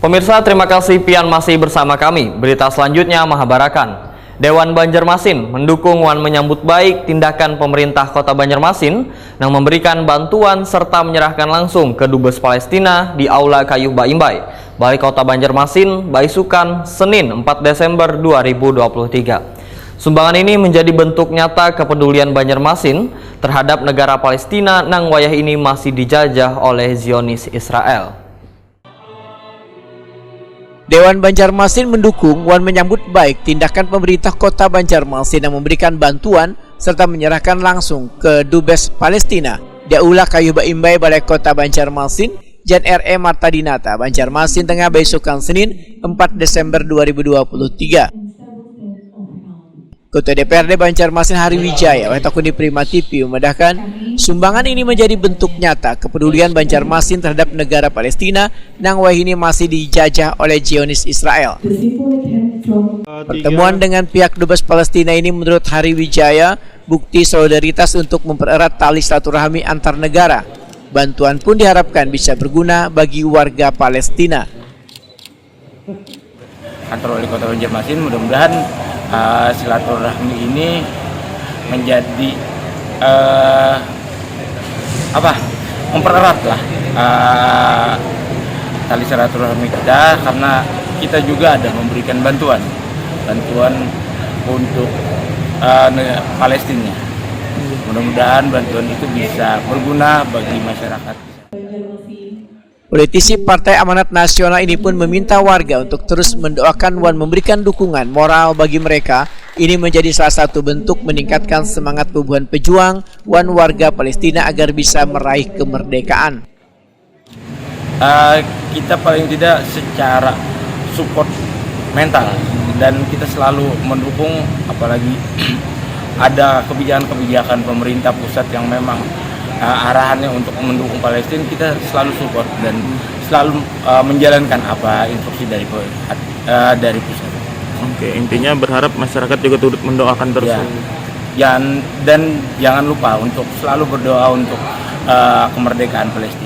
Pemirsa, terima kasih pian masih bersama kami. Berita selanjutnya Mahabarakan. Dewan Banjarmasin mendukung wan menyambut baik tindakan pemerintah Kota Banjarmasin yang memberikan bantuan serta menyerahkan langsung ke Dubes Palestina di Aula Kayu Baimbai, Balai Kota Banjarmasin, Baisukan, Senin 4 Desember 2023. Sumbangan ini menjadi bentuk nyata kepedulian Banjarmasin terhadap negara Palestina nang wayah ini masih dijajah oleh Zionis Israel. Dewan Banjarmasin mendukung wan menyambut baik tindakan pemerintah Kota Banjarmasin yang memberikan bantuan serta menyerahkan langsung ke Dubes Palestina di Aula Kayu Baimbai, Balai Kota Banjarmasin, Jan R.E. Marta Dinata, Banjarmasin Tengah, Baisukan, Senin 4 Desember 2023. Ketua DPRD Banjarmasin Hari Wijaya Wetakuni Prima TV memedahkan sumbangan ini menjadi bentuk nyata kepedulian Banjarmasin terhadap negara Palestina yang wah ini masih dijajah oleh Zionis Israel. Pertemuan dengan pihak Dubes Palestina ini menurut Hari Wijaya bukti solidaritas untuk mempererat tali silaturahmi antar negara. Bantuan pun diharapkan bisa berguna bagi warga Palestina. Kantor Wali Kota Banjarmasin mudah-mudahan silaturahmi ini menjadi mempererat lah tali silaturahmi kita, karena kita juga ada memberikan bantuan untuk Palestina. Mudah-mudahan bantuan itu bisa berguna bagi masyarakat. Politisi Partai Amanat Nasional ini pun meminta warga untuk terus mendoakan wan memberikan dukungan moral bagi mereka. Ini menjadi salah satu bentuk meningkatkan semangat hubungan pejuang wan warga Palestina agar bisa meraih kemerdekaan. Kita paling tidak secara support mental, dan kita selalu mendukung, apalagi ada kebijakan-kebijakan pemerintah pusat yang memang arahannya untuk mendukung Palestina, kita selalu support dan selalu menjalankan apa instruksi dari pusat. Oke, intinya berharap masyarakat juga turut mendoakan terus. Ya. Dan jangan lupa untuk selalu berdoa untuk kemerdekaan Palestina.